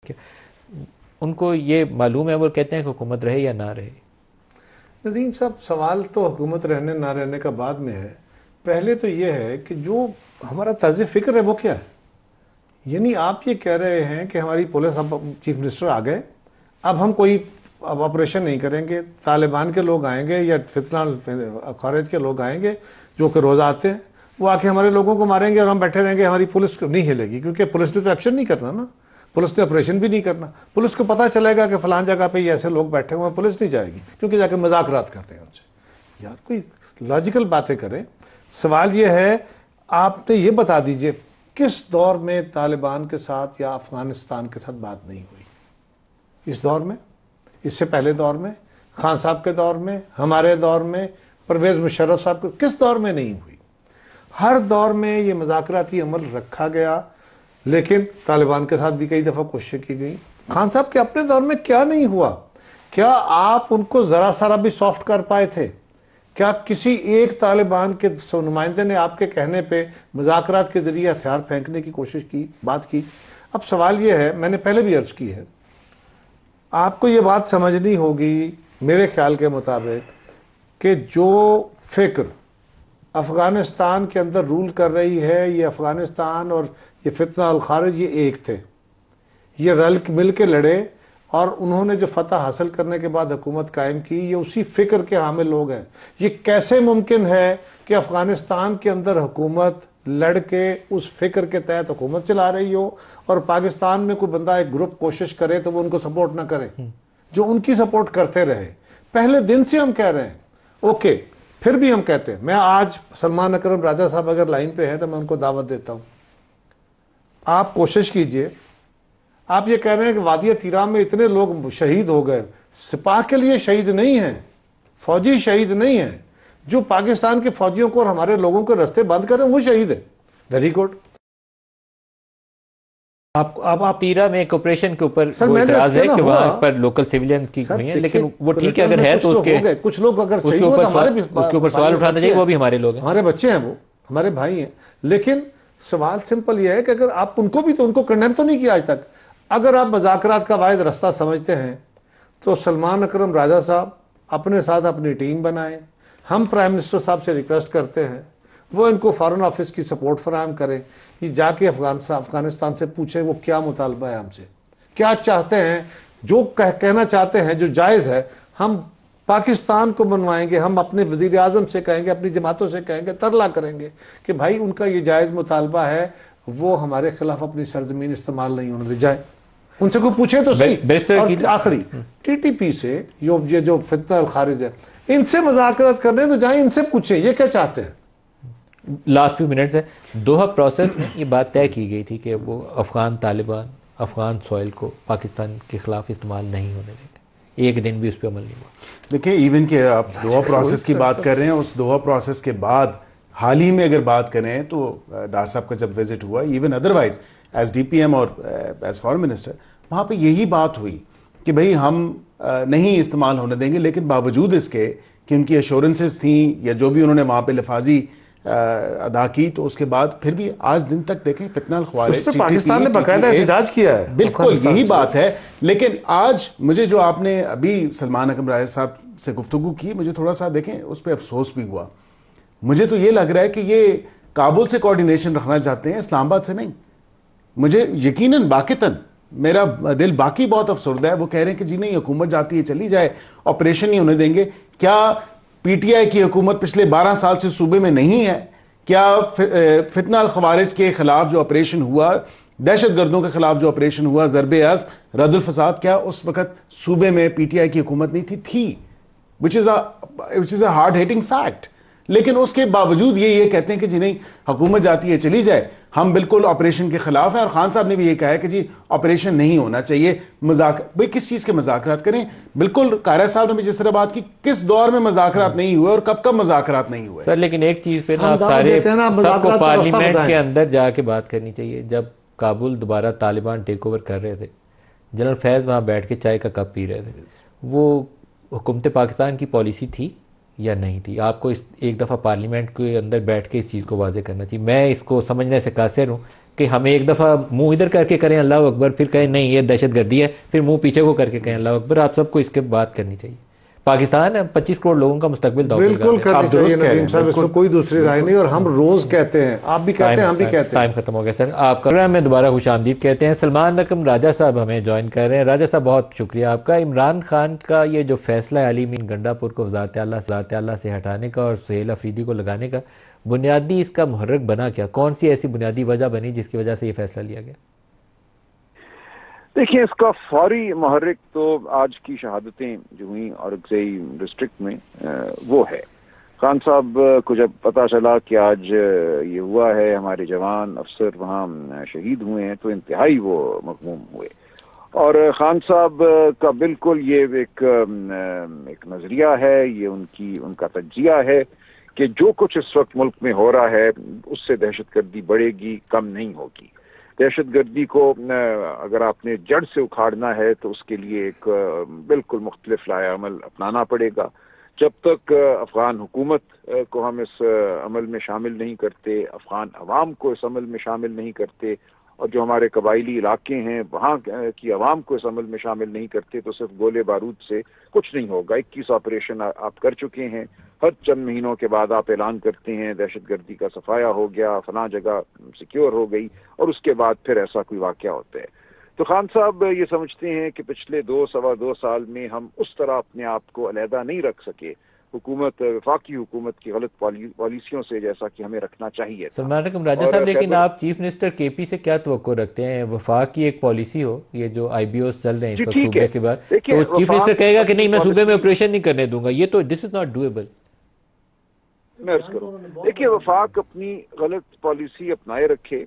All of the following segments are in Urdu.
کہ ان کو یہ معلوم ہے، وہ کہتے ہیں کہ حکومت رہے یا نہ رہے؟ ندیم صاحب، سوال تو حکومت رہنے نہ رہنے کا بعد میں ہے. پہلے تو یہ ہے کہ جو ہمارا طرز فکر ہے وہ کیا ہے. یعنی آپ یہ کہہ رہے ہیں کہ ہماری پولیس، اب چیف منسٹر آ گئے، اب ہم کوئی آپریشن نہیں کریں گے، طالبان کے لوگ آئیں گے یا فتنہ خارج کے لوگ آئیں گے جو کہ روز آتے ہیں، وہ آ کے ہمارے لوگوں کو ماریں گے اور ہم بیٹھے رہیں گے، ہماری پولیس کو نہیں ہلے گی، کیونکہ پولیس نے تو ایکشن نہیں کرنا نا، پولیس نے آپریشن بھی نہیں کرنا. پولیس کو پتہ چلے گا کہ فلان جگہ پہ یہ ایسے لوگ بیٹھے ہوئے ہیں، پولیس نہیں جائے گی، کیونکہ جا کے مذاکرات کر رہے ہیں ان سے. یار کوئی لاجیکل باتیں کریں. سوال یہ ہے، آپ نے یہ بتا دیجئے کس دور میں طالبان کے ساتھ یا افغانستان کے ساتھ بات نہیں ہوئی؟ اس دور میں، اس سے پہلے دور میں، خان صاحب کے دور میں، ہمارے دور میں، پرویز مشرف صاحب کے، کس دور میں نہیں ہوئی؟ ہر دور میں یہ مذاکراتی عمل رکھا گیا، لیکن طالبان کے ساتھ بھی کئی دفعہ کوششیں کی گئی. خان صاحب کے اپنے دور میں کیا نہیں ہوا؟ کیا آپ ان کو ذرا سارا بھی سافٹ کر پائے تھے؟ کیا کسی ایک طالبان کے نمائندے نے آپ کے کہنے پہ مذاکرات کے ذریعے ہتھیار پھینکنے کی کوشش کی، بات کی؟ اب سوال یہ ہے، میں نے پہلے بھی عرض کی ہے، آپ کو یہ بات سمجھنی ہوگی میرے خیال کے مطابق کہ جو فکر افغانستان کے اندر رول کر رہی ہے، یہ افغانستان اور یہ فتنہ الخارج یہ ایک تھے، یہ رل مل کے لڑے، اور انہوں نے جو فتح حاصل کرنے کے بعد حکومت قائم کی، یہ اسی فکر کے حامل لوگ ہیں. یہ کیسے ممکن ہے کہ افغانستان کے اندر حکومت لڑ کے اس فکر کے تحت حکومت چلا رہی ہو اور پاکستان میں کوئی بندہ ایک گروپ کوشش کرے تو وہ ان کو سپورٹ نہ کرے، جو ان کی سپورٹ کرتے رہے؟ پہلے دن سے ہم کہہ رہے ہیں. اوکے، پھر بھی ہم کہتے ہیں، میں آج سلمان اکرم راجہ صاحب اگر لائن پہ ہیں تو میں ان کو دعوت دیتا ہوں، آپ کوشش کیجئے. آپ یہ کہہ رہے ہیں کہ وادی تیرا میں اتنے لوگ شہید ہو گئے، سپاہ کے لیے شہید نہیں ہیں، فوجی شہید نہیں ہیں، جو پاکستان کے فوجیوں کو اور ہمارے لوگوں کے رستے بند کریں وہ شہید ہے. Very good. آپ تیرا میں ایک آپریشن کے اوپر اعتراض ہے کہ وہاں پر لوکل سیویلین کی ہوئی ہیں، لیکن وہ ٹھیک ہے، اگر ہے تو اس کے کچھ لوگ اگر شہید ہو تو ہمارے بھی اس کے اوپر سوال اٹھانا چاہیے، وہ بھی ہمارے لوگ ہیں، ہمارے بچے ہیں، وہ ہمارے بھائی ہیں. لیکن سوال سمپل یہ ہے کہ اگر آپ ان کو بھی تو ان کو کنڈیم تو نہیں کیا آج تک. اگر آپ مذاکرات کا واحد رستہ سمجھتے ہیں تو سلمان اکرم راجہ صاحب اپنے ساتھ اپنی ٹیم بنائیں. ہم پرائم منسٹر صاحب سے ریکویسٹ کرتے ہیں وہ ان کو فارن آفس کی سپورٹ فراہم کریں، یہ جا کے افغانستان سے پوچھیں وہ کیا مطالبہ ہے، ہم سے کیا چاہتے ہیں، جو کہنا چاہتے ہیں جو جائز ہے ہم پاکستان کو منوائیں گے، ہم اپنے وزیر اعظم سے کہیں گے، اپنی جماعتوں سے کہیں گے، ترلا کریں گے کہ بھائی ان کا یہ جائز مطالبہ ہے، وہ ہمارے خلاف اپنی سرزمین استعمال نہیں ہونے دے جائیں. ان سے کوئی پوچھے تو صحیح. اور آخری ٹی ٹی پی سے یہ جو فتنہ الخارج ہے، ان سے مذاکرات کرنے تو جائیں، ان سے پوچھیں یہ کیا چاہتے ہیں. لاسٹ فیو منٹس ہے. دوحہ پروسیس میں یہ بات طے کی گئی تھی کہ وہ افغان طالبان افغان سوائل کو پاکستان کے خلاف استعمال نہیں ہونے دیں گے. ایک دن بھی اس پہ عمل نہیں ہوا. دیکھیں، ایون کہ آپ دوحہ پروسیس کی بات کر رہے ہیں، اس دوحہ پروسیس کے بعد حال ہی میں اگر بات کریں تو ڈار صاحب کا جب وزٹ ہوا، even otherwise as D P M اور ایز فارن منسٹر، وہاں پہ یہی بات ہوئی کہ بھئی ہم نہیں استعمال ہونے دیں گے. لیکن باوجود اس کے کہ ان کی ایشورنسز تھیں یا جو بھی انہوں نے وہاں پہ لفاظی ادا کی، تو اس کے بعد پھر بھی آج دن تک دیکھیں فتنہ الخوارج پاکستان نے باقاعدہ احتجاج کیا ہے. بالکل یہی بات ہے. لیکن آج مجھے جو آپ نے ابھی سلمان اکرم راجہ صاحب سے گفتگو کی، مجھے تھوڑا سا دیکھیں اس پہ افسوس بھی ہوا. مجھے تو یہ لگ رہا ہے کہ یہ کابل سے کوارڈینیشن رکھنا چاہتے ہیں، اسلام آباد سے نہیں. مجھے یقیناً باقیتاً میرا دل باقی بہت افسردہ ہے. وہ کہہ رہے ہیں کہ جی نہیں، حکومت جاتی ہے چلی جائے، آپریشن نہیں ہونے دیں گے. کیا پی ٹی آئی کی حکومت پچھلے 12 سال سے صوبے میں نہیں ہے؟ کیا فتنہ الخوارج کے خلاف جو آپریشن ہوا، دہشت گردوں کے خلاف جو آپریشن ہوا، ضرب اسب، رد الفساد، کیا اس وقت صوبے میں پی ٹی آئی کی حکومت نہیں تھی؟ which is a hard hitting fact. لیکن اس کے باوجود یہ کہتے ہیں کہ جی نہیں، حکومت جاتی ہے چلی جائے، ہم بالکل آپریشن کے خلاف ہیں. اور خان صاحب نے بھی یہ کہا ہے کہ جی آپریشن نہیں ہونا چاہیے. بھئی کس چیز کے مذاکرات کریں؟ بالکل قاہرہ صاحب نے بھی جس طرح بات کی، کس دور میں مذاکرات نہیں ہوئے اور کب کب مذاکرات نہیں ہوئے. سر لیکن ایک چیز پہ نا آپ سارے سب کو پارلیمنٹ کے اندر جا کے بات کرنی چاہیے. جب کابل دوبارہ طالبان ٹیک اوور کر رہے تھے، جنرل فیض وہاں بیٹھ کے چائے کا کپ پی رہے تھے. وہ حکومت پاکستان کی پالیسی تھی یا نہیں تھی؟ آپ کو ایک دفعہ پارلیمنٹ کے اندر بیٹھ کے اس چیز کو واضح کرنا چاہیے. میں اس کو سمجھنے سے قاصر ہوں کہ ہم ایک دفعہ منہ ادھر کر کے کریں اللہ اکبر، پھر کہیں نہیں یہ دہشت گردی ہے، پھر منہ پیچھے کو کر کے کہیں اللہ اکبر. آپ سب کو اس کے بات کرنی چاہیے. پاکستان ہے 25 کروڑ لوگوں کا مستقبل داؤ پہ بالکل کرنی چاہیے ندیم صاحب، اس میں کوئی دوسری رائے نہیں، اور ہم روز کہتے ہیں، آپ بھی کہتے ہیں، ہم بھی کہتے ہیں. ٹائم ختم ہو گیا سر. آپ کا میں دوبارہ خوش آمدید کہتے ہیں. سلمان رقم راجہ صاحب ہمیں جوائن کر رہے ہیں. راجہ صاحب بہت شکریہ آپ کا. عمران خان کا یہ جو فیصلہ ہے علی مین گنڈا پور کو وزارت اعلیٰ سے ہٹانے کا اور سہیل افریدی کو لگانے کا، بنیادی اس کا محرک بنا کیا؟ کون سی ایسی بنیادی وجہ بنی جس کی وجہ سے یہ فیصلہ لیا گیا؟ دیکھیں، اس کا فوری محرک تو آج کی شہادتیں جو ہوئیں اورکزئی ڈسٹرکٹ میں وہ ہے. خان صاحب کو جب پتا چلا کہ آج یہ ہوا ہے، ہمارے جوان افسر وہاں شہید ہوئے ہیں، تو انتہائی وہ مغموم ہوئے. اور خان صاحب کا بالکل یہ ایک نظریہ ہے، یہ ان کا تجزیہ ہے کہ جو کچھ اس وقت ملک میں ہو رہا ہے اس سے دہشت گردی بڑھے گی، کم نہیں ہوگی. دہشت گردی کو اگر آپ نے جڑ سے اکھاڑنا ہے تو اس کے لیے ایک بالکل مختلف لائحہ عمل اپنانا پڑے گا. جب تک افغان حکومت کو ہم اس عمل میں شامل نہیں کرتے، افغان عوام کو اس عمل میں شامل نہیں کرتے، اور جو ہمارے قبائلی علاقے ہیں وہاں کی عوام کو اس عمل میں شامل نہیں کرتے، تو صرف گولے بارود سے کچھ نہیں ہوگا. 21 آپریشن آپ کر چکے ہیں، ہر چند مہینوں کے بعد آپ اعلان کرتے ہیں دہشت گردی کا صفایا ہو گیا، فلاں جگہ سیکیور ہو گئی، اور اس کے بعد پھر ایسا کوئی واقعہ ہوتا ہے. تو خان صاحب یہ سمجھتے ہیں کہ پچھلے 2-2.25 سال میں ہم اس طرح اپنے آپ کو علیحدہ نہیں رکھ سکے وفاقی حکومت کی غلط پالیسیوں سے، جیسا کہ ہمیں رکھنا چاہیے. سلمان رقم راجہ صاحب، لیکن آپ چیف منسٹر کے پی سے کیا توقع رکھتے ہیں؟ وفاق کی ایک پالیسی ہو، یہ جو آئی بی اوز چل رہے ہیں اس وقت صوبے کے بعد، تو چیف منسٹر کہے گا کہ نہیں میں صوبے میں آپریشن نہیں کرنے دوں گا، یہ تو دس از ناٹ ڈویبل. دیکھیے، وفاق اپنی غلط پالیسی اپنائے رکھے،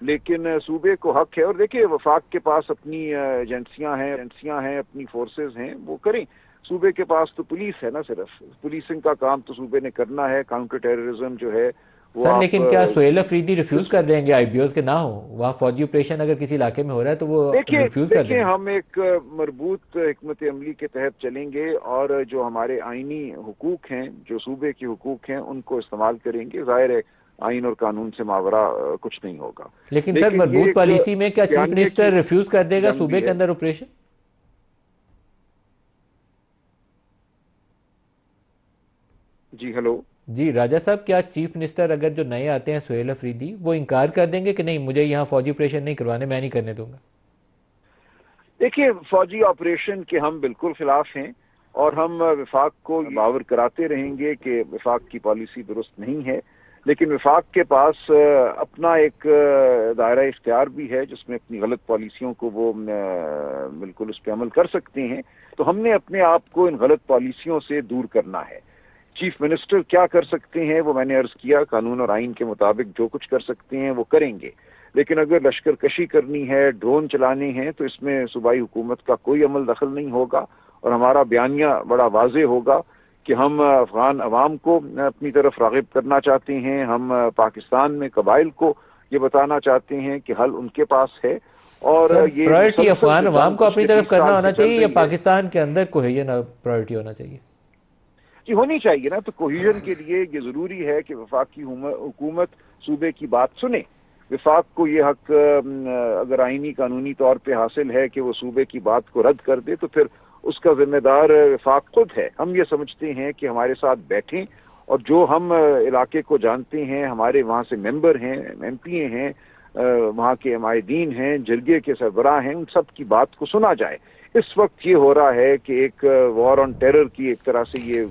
لیکن صوبے کو حق ہے. اور دیکھیے، وفاق کے پاس اپنی ایجنسیاں ہیں، اپنی فورسز ہیں، وہ کریں. صوبے کے پاس تو پولیس ہے نا، صرف پولیسنگ کا کام تو صوبے نے کرنا ہے. کاؤنٹر ٹیررزم جو ہے سر، لیکن کیا سہیل افریدی ریفیوز کر دیں گے آئی بی اوز کے نہ ہو؟ وہاں فوجی آپریشن اگر کسی علاقے میں ہو رہا ہے تو وہ ریفیوز کر دیں گے؟ ہم ایک مربوط حکمت عملی کے تحت چلیں گے، اور جو ہمارے آئینی حقوق ہیں، جو صوبے کے حقوق ہیں، ان کو استعمال کریں گے. ظاہر ہے آئین اور قانون سے ماورا کچھ نہیں ہوگا. لیکن سر، مربوط پالیسی میں کیا چیف منسٹر ریفیوز کر دے گا صوبے کے اندر آپریشن؟ جی ہلو جی راجہ صاحب، کیا چیف منسٹر اگر جو نئے آتے ہیں سہیل افریدی، وہ انکار کر دیں گے کہ نہیں مجھے یہاں فوجی آپریشن نہیں کروانے، میں نہیں کرنے دوں گا؟ دیکھیے، فوجی آپریشن کے ہم بالکل خلاف ہیں، اور ہم وفاق کو باور کراتے رہیں گے کہ وفاق کی پالیسی درست نہیں ہے. لیکن وفاق کے پاس اپنا ایک دائرہ اختیار بھی ہے جس میں اپنی غلط پالیسیوں کو وہ بالکل اس پہ عمل کر سکتے ہیں. تو ہم نے اپنے آپ کو ان غلط پالیسیوں سے دور کرنا ہے. چیف منسٹر کیا کر سکتے ہیں وہ میں نے عرض کیا، قانون اور آئین کے مطابق جو کچھ کر سکتے ہیں وہ کریں گے. لیکن اگر لشکر کشی کرنی ہے، ڈرون چلانے ہیں، تو اس میں صوبائی حکومت کا کوئی عمل دخل نہیں ہوگا. اور ہمارا بیانیہ بڑا واضح ہوگا کہ ہم افغان عوام کو اپنی طرف راغب کرنا چاہتے ہیں. ہم پاکستان میں قبائل کو یہ بتانا چاہتے ہیں کہ حل ان کے پاس ہے. اور یہ پرائرٹی افغان عوام کو اپنی طرف کرنا ہونا چاہیے یا پاکستان کے اندر کوہیژن پرائرٹی ہونا چاہیے؟ جی ہونی چاہیے نا. تو کوہیژن کے لیے یہ ضروری ہے کہ وفاقی حکومت صوبے کی بات سنے. وفاق کو یہ حق اگر آئینی قانونی طور پہ حاصل ہے کہ وہ صوبے کی بات کو رد کر دے، تو پھر اس کا ذمہ دار وفاق خود ہے. ہم یہ سمجھتے ہیں کہ ہمارے ساتھ بیٹھیں، اور جو ہم علاقے کو جانتے ہیں، ہمارے وہاں سے ممبر ہیں، ایم پی ہیں، وہاں کے عمائدین ہیں، جرگے کے سربراہ ہیں، ان سب کی بات کو سنا جائے. اس وقت یہ ہو رہا ہے کہ ایک وار آن ٹیرر کی ایک طرح سے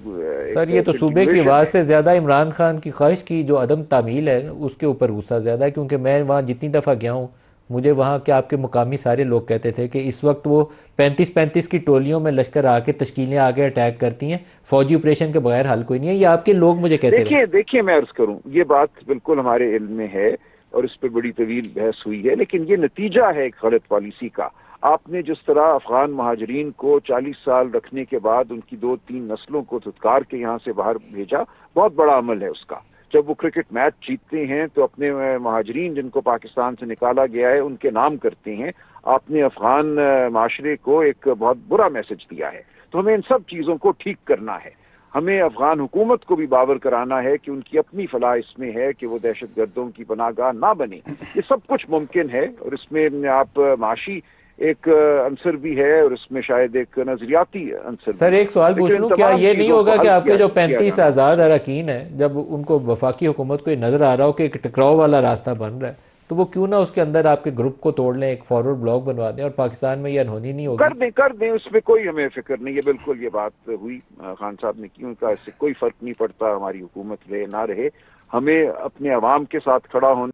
سر یہ تو صوبے کی آواز سے زیادہ عمران خان کی خواہش کی جو عدم تعمیل ہے اس کے اوپر غصہ زیادہ ہے. کیونکہ میں وہاں جتنی دفعہ گیا ہوں، مجھے وہاں کے آپ کے مقامی سارے لوگ کہتے تھے کہ اس وقت وہ 35 کی ٹولیوں میں لشکر آ کے تشکیلیں آ کے اٹیک کرتی ہیں، فوجی آپریشن کے بغیر حل کوئی نہیں ہے. یہ آپ کے لوگ مجھے کہتے ہیں. دیکھیے میں عرض کروں، یہ بات بالکل ہمارے علم میں ہے اور اس پہ بڑی طویل بحث ہوئی ہے، لیکن یہ نتیجہ ہے ایک غلط پالیسی کا. آپ نے جس طرح افغان مہاجرین کو 40 سال رکھنے کے بعد ان کی 2-3 نسلوں کو دھتکار کے یہاں سے باہر بھیجا، بہت بڑا عمل ہے اس کا. جب وہ کرکٹ میچ جیتتے ہیں تو اپنے مہاجرین جن کو پاکستان سے نکالا گیا ہے ان کے نام کرتے ہیں. آپ نے افغان معاشرے کو ایک بہت برا میسج دیا ہے. تو ہمیں ان سب چیزوں کو ٹھیک کرنا ہے. ہمیں افغان حکومت کو بھی باور کرانا ہے کہ ان کی اپنی فلاح اس میں ہے کہ وہ دہشت گردوں کی پناہ گاہ نہ بنے. یہ سب کچھ ممکن ہے، اور اس میں آپ معاشی ایک عنصر بھی ہے، اور اس میں شاید ایک نظریاتی عنصر بھی. سر ایک سوال پوچھ لوں، کیا یہ نہیں ہوگا کہ آپ کے جو 35,000 اراکین ہیں، جب ان کو وفاقی حکومت کو یہ نظر آ رہا ہو کہ ایک ٹکراؤ والا راستہ بن رہا ہے، تو وہ کیوں نہ اس کے اندر آپ کے گروپ کو توڑ لیں، ایک فارورڈ بلاک بنوا دیں، اور پاکستان میں یہ انہونی نہیں ہوگی؟ کر دیں، اس میں کوئی ہمیں فکر نہیں ہے. بالکل یہ بات ہوئی خان صاحب نے کیوں کہا، اس سے کوئی فرق نہیں پڑتا ہماری حکومت رہے نہ رہے. ہمیں اپنے عوام کے ساتھ کھڑا ہونا.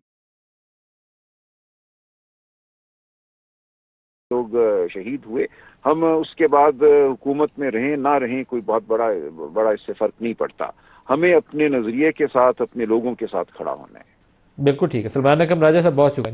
لوگ شہید ہوئے، ہم اس کے بعد حکومت میں رہیں نہ رہیں کوئی بہت بڑا اس سے فرق نہیں پڑتا. ہمیں اپنے نظریے کے ساتھ اپنے لوگوں کے ساتھ کھڑا ہونا ہے. بالکل ٹھیک ہے. سلمان اکرم راجہ صاحب، بہت شکریہ.